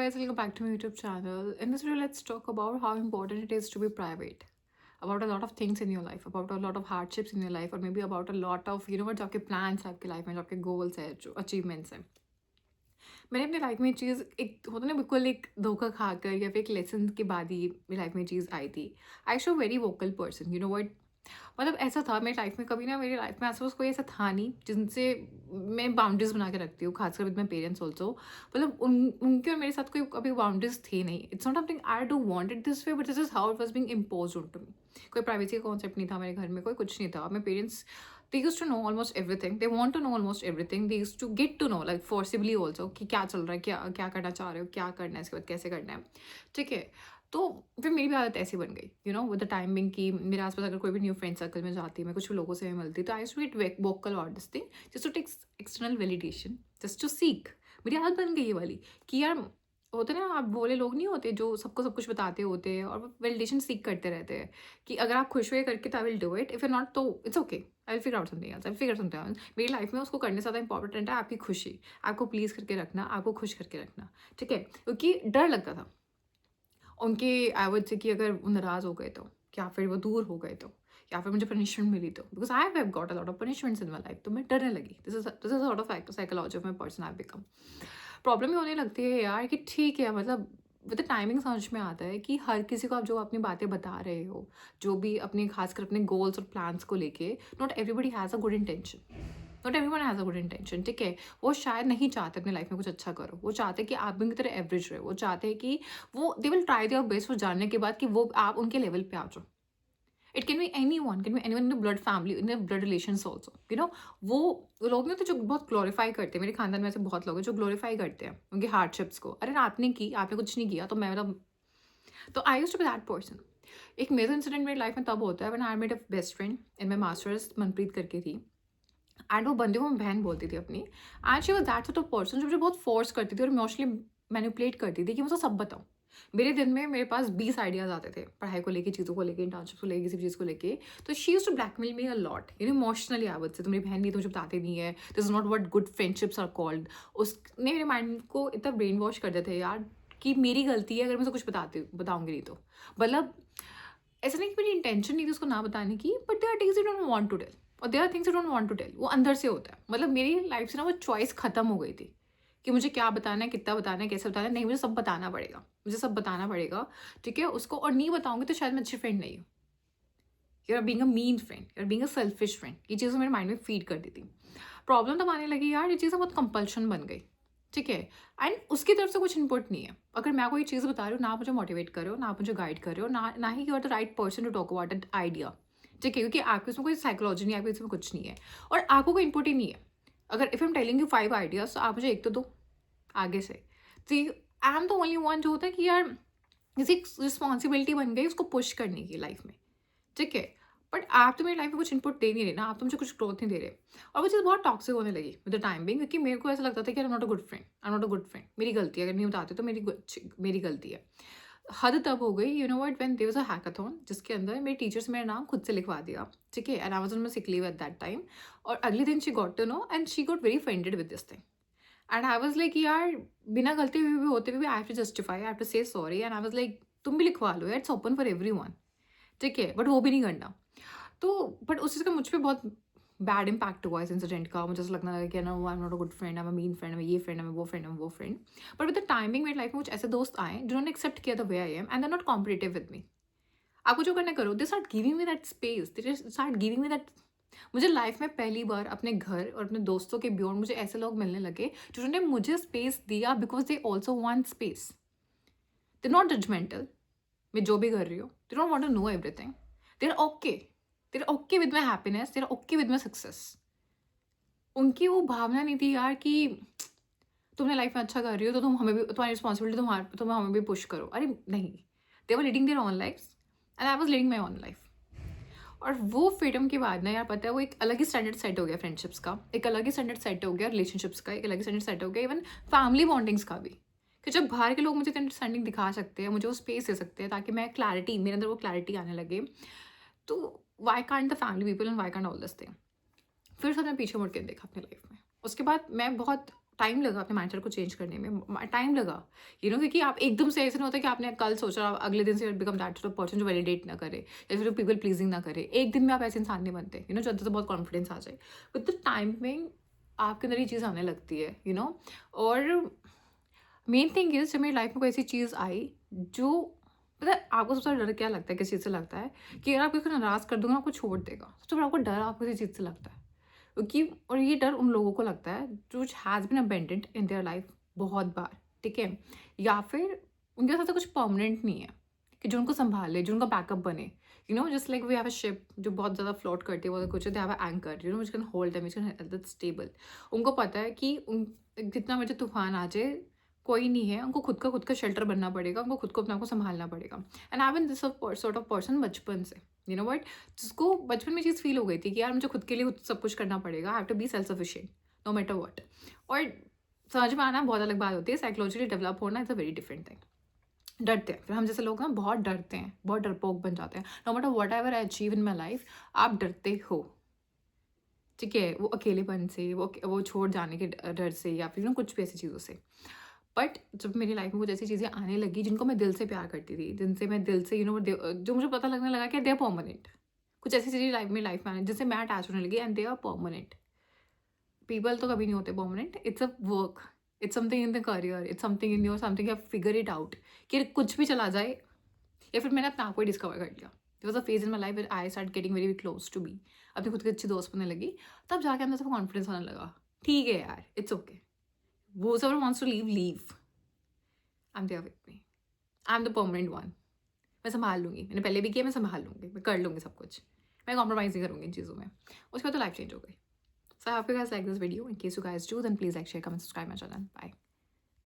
guys, welcome back to my YouTube channel. In this video, let's talk about how important it is to be private. About a lot of things in your life, about a lot of hardships in your life, or maybe about a lot of जो आपके plans हैं आपकी life में, जो आपके goals हैं, जो achievements हैं. मैंने अपनी लाइफ में चीज़ एक होता ना बिल्कुल एक धोखा खाकर या फिर एक लेसन के बाद ही मेरी लाइफ में चीज़ आई थी. I show very vocal person, you know what. मतलब ऐसा था मेरी लाइफ में, कभी ना मेरी लाइफ में आसपास कोई ऐसा था नहीं जिनसे मैं बाउंड्रीज बना के रखती हूँ, खासकर विद माई पेरेंट्स ऑल्सो. मतलब उनके और मेरे साथ कोई कभी बाउंड्रीज थी नहीं. It's not something I do want it this way, but this is how it was being imposed on to me. कोई प्राइवेसी का कॉन्सेप्ट नहीं था मेरे घर में, कोई कुछ नहीं था. मेरे parents, they used to know almost everything, they want to know almost everything, they used to get to know like forcibly also कि क्या चल रहा है, क्या क्या करना चाह रहे हो, क्या करना है, इसके बाद कैसे करना है. ठीक है. तो फिर मेरी भी आदत ऐसी बन गई, you no, with the timing की मेरे आसपास अगर कोई भी न्यू फ्रेंड सर्कल में जाती है, मैं कुछ लोगों से मिलती, तो I to get vocal about this thing just to take external validation, just to seek. मेरी आदत बन गई ये वाली कि यार होते ना, आप बोले लोग नहीं होते जो सबको सब कुछ बताते होते हैं और वैलिडेशन सीख करते रहते हैं कि अगर आप खुश हुए करके तो I will do it, if you not तो it's okay, I will figure out something else, I will figure something else. मेरी लाइफ में उसको करने से ज़्यादा इंपॉर्टेंट है आपकी खुशी, आपको प्लीज़ करके रखना, आपको खुश करके रखना. ठीक है. क्योंकि डर लगता था उनके एवज से कि अगर वो नाराज़ हो गए तो, या फिर वो दूर हो गए तो, या फिर मुझे पनिशमेंट मिली तो, because I have got a lot of punishments in my life. तो मैं डरने लगी. This is sort of psychology of my person I become. Problem ये होने लगती है यार कि ठीक है, मतलब विद द टाइमिंग समझ में आता है कि हर किसी को आप जो अपनी बातें बता रहे हो, जो भी अपने खासकर अपने गोल्स और प्लान्स को लेके, not everybody has a good intention, not everyone has a good intention. ठीक है. वो शायद नहीं चाहते अपनी लाइफ में कुछ अच्छा करो, वो चाहते हैं कि आप भी उनकी तरह एवरेज रहे, वो चाहते हैं कि वो they will try their best वो जानने के बाद कि वो आप उनके लेवल पे आ जाओ. It can be any one, can be any one in the blood family, in the blood relation also, you know. वो लोग ना तो जो बहुत ग्लोरीफाई करते हैं, मेरे खानदान में ऐसे बहुत लोग हैं जो ग्लोरीफाई करते हैं उनकी हार्डशिप्स को. अरे आपने की, आपने कुछ नहीं किया तो मैं मतलब. तो I used to be that person. एक मेजर इंसिडेंट मेरी लाइफ में तब होता है when I made a best friend in my masters, Manpreet करके थी. एंड वो बंदे को मैं बहन बोलती थी अपनी. And she was that sort of person जो मुझे बहुत फोर्स करती थी और इमोशनली मैनिपुलेट करती थी कि मुझे सब बताऊँ. मेरे दिन में मेरे पास 20 आइडियाज़ आते थे, पढ़ाई को लेके, चीज़ों को लेके, इंटर्नशिप को लेके, किसी भी चीज़ को लेके. तो she used to blackmail me a lot, you know, emotionally. आवत से तो मेरी बहन नहीं, तो मुझे बताते नहीं है, this is not what good friendships are called. उसने मेरे माइंड को इतना ब्रेन वॉश कर दिया था यार कि मेरी गलती है अगर मैं उसे कुछ बताऊंगी नहीं तो. मतलब ऐसा नहीं कि मेरी इंटेंशन नहीं थी उसको ना बताने की, but there are things you don't want to tell, और there are things you don't want to tell. वो अंदर से होता है. मतलब मेरी लाइफ से ना वो चॉइस खत्म हो गई थी कि मुझे क्या बताना है, कितना बताना है, कैसे बताना है. नहीं, मुझे सब बताना पड़ेगा, मुझे सब बताना पड़ेगा. ठीक है. उसको और नहीं बताऊंगी तो शायद मैं अच्छी फ्रेंड नहीं हूँ. You are being a mean friend, you are being a selfish friend. ये चीज़ें मेरे माइंड में फीड कर दी थी. प्रॉब्लम तब आने लगी यार, ये चीज़ें बहुत कंपल्शन बन गई. ठीक है. एंड उसकी तरफ से कुछ इनपुट नहीं है. अगर मैं कोई चीज़ बता रही हूँ, ना आप मुझे मोटिवेट कर रहे हो, ना आप मुझे गाइड कर रहे हो, ना ही you are the right person to talk about that idea. ठीक है. क्योंकि आपके उसमें कोई साइकोलॉजी नहीं है, आपके इसमें कुछ नहीं है और आपको कोई इनपुट ही नहीं है. अगर if I am telling you 5 ideas, तो आप मुझे एक तो दो आगे से. तो आई एम द ओनली वन जो होता है कि यार किसी रिस्पॉन्सिबिलिटी बन गई उसको पुश करने की लाइफ में. ठीक है. बट आप तो मेरी लाइफ में कुछ इनपुट दे नहीं रहे ना, आप तो मुझे कुछ ग्रोथ नहीं दे रहे. और वो चीज़ बहुत टॉक्सिक होने लगी विद द टाइम बिंग, क्योंकि मेरे को ऐसा लगता था कि आई am not a good friend, I am not a good friend. मेरी गलती है, अगर नहीं बताते तो मेरी गलती है. हद तब हो गई, you know what, when there was a hackathon जिसके अंदर मेरे टीचर्स मेरा नाम खुद से लिखवा दिया. ठीक है. And I was on my sick leave at that time. और अगले दिन she got to know and she got very offended with this thing. And I was like यार, बिना गलती हुई भी होते हुए भी I have to justify, I have to say sorry. And I was like तुम भी लिखवा लो यार, इट्स ओपन फॉर एवरीवन. ठीक है. बट वो भी नहीं करना. तो बट उस चीज़ का मुझ पे बहुत बैड इम्पैक्ट हुआ इस इंसिडेंट का. मुझे ऐसा लगने लगा कि no, I am not a good friend, I am a mean friend, मैं ये फ्रेंड, मैं वो फ्रेंड, मैं वो friend. But with the timing मेरी लाइफ में कुछ ऐसे दोस्त आए जिन्होंने एक्सेप्ट किया the way I am and they not competitive with me. आपको जो करना करो. They start giving me that space, they start giving me that. मुझे लाइफ में पहली बार अपने घर और अपने दोस्तों के बियॉन्ड मुझे ऐसे लोग मिलने लगे जिन्होंने मुझे स्पेस दिया because they also want space. They not judgemental. मैं जो भी कर रही हूँ, they don't want to know everything. They are okay. they're okay with my happiness, they're okay with my success. उनकी वो भावना नहीं थी यार कि तुमने लाइफ में अच्छा कर रही हो तो तुम हमें भी, तुम्हारी रिस्पॉन्सिबिलिटी तुम हमें भी पुश करो. अरे नहीं, they were leading their own life and I was leading my own life. और वो फ्रीडम के बाद ना यार, पता है, वो एक अलग ही स्टैंडर्ड सेट हो गया फ्रेंडशिप्स का, एक अलग ही स्टैंडर्ड सेट हो गया रिलेशनशिप्स का, एक अलग ही स्टैंडर्ड सेट हो गया इवन फैमिली बॉन्डिंग्स का भी. कि जब बाहर के लोग मुझे अंडरस्टैंडिंग दिखा सकते हैं, मुझे वो स्पेस दे सकते हैं ताकि मैं क्लैरिटी, मेरे अंदर वो क्लैरिटी आने लगे, तो why can't the family people and why can't all this thing. फिर सब मैं पीछे मुड़ के देखा अपनी लाइफ में. उसके बाद मैं बहुत टाइम लगा अपने माइंडसेट को चेंज करने में, टाइम लगा, क्योंकि आप एकदम से ऐसे नहीं होता कि आपने कल सोचा अगले दिन से become that sort of person जो वैलिडेट ना करे या फिर पीपल प्लीजिंग ना करे, एक दिन में आप ऐसे इंसान नहीं बनते, जब तो बहुत कॉन्फिडेंस आ जाए विद द टाइमिंग आपके अंदर ये चीज़ आने लगती है, और मेन थिंग इज जब मेरी लाइफ में कोई ऐसी चीज़ आई जो, पता है आपको सबसे डर क्या लगता है, किस चीज़ से लगता है कि अगर आप किसी को नाराज़ कर दूंगा आपको छोड़ देगा, सबसे बड़ा आपको डर आपको किसी चीज़ से लगता है, क्योंकि और ये डर उन लोगों को लगता है जो has been abandoned in their life बहुत बार, ठीक है, या फिर उनके साथ कुछ परमानेंट नहीं है कि जो उनको संभाले, जो उनका बैकअप बने, just like we have a ship जो बहुत ज़्यादा फ्लोट करती है, वो कुछ they have a anchor, which can hold them, which can help that stable. उनको पता है कि जितना मुझे तूफान आ जाए कोई नहीं है, उनको खुद का शेल्टर बनना पड़ेगा, उनको खुद को अपने आप को संभालना पड़ेगा। And I been this sort of person बचपन से, वट, जिसको बचपन में चीज़ फील हो गई थी कि यार मुझे खुद के लिए खुद सब कुछ करना पड़ेगा, I have to be self sufficient no matter what. और समझ में आना बहुत अलग बात होती है, साइकोलॉजिकली डेवलप होना is a very different thing. डरते हैं फिर हम जैसे लोग ना, बहुत डरते हैं, बहुत डरपोक बन जाते हैं, no matter whatever I achieve in my life, आप डरते हो, ठीक है, वो अकेलेपन से, वो छोड़ जाने के डर से, या फिर कुछ भी ऐसी चीज़ों से। बट जब मेरी लाइफ में कुछ ऐसी चीज़ें आने लगी जिनको मैं दिल से प्यार करती थी, जिनसे मैं दिल से जो मुझे पता लगने लगा कि दे आर परमानेंट, कुछ ऐसी चीज़ें लाइफ में आने जिनसे मैं अटैच होने लगी, and they are permanent. People तो कभी नहीं होते permanent, it's a work, it's something in the career, it's something in your something, you figure it out कि कुछ भी चला जाए, या फिर मैंने अपने आप को ही डिस्कवर कर लिया। There was a phase in my life I start getting very close to me, अपनी खुद की अच्छी दोस्त बनने लगी, तब जाके अंदर से कॉन्फिडेंस आने लगा, ठीक है यार, इट्स ओके, वो ever wants to leave leave, I am there with me, I am the permanent one, मैं संभाल लूँगी, मैंने पहले भी किया, मैं संभाल लूँगी, मैं कर लूँगी सब कुछ, मैं कॉम्प्रोमाइज़ नहीं करूँगी इन चीज़ों में। उसके बाद तो लाइफ चेंज हो गई। So I hope you guys like this video, in case you guys do then please like share comment subscribe my channel, bye.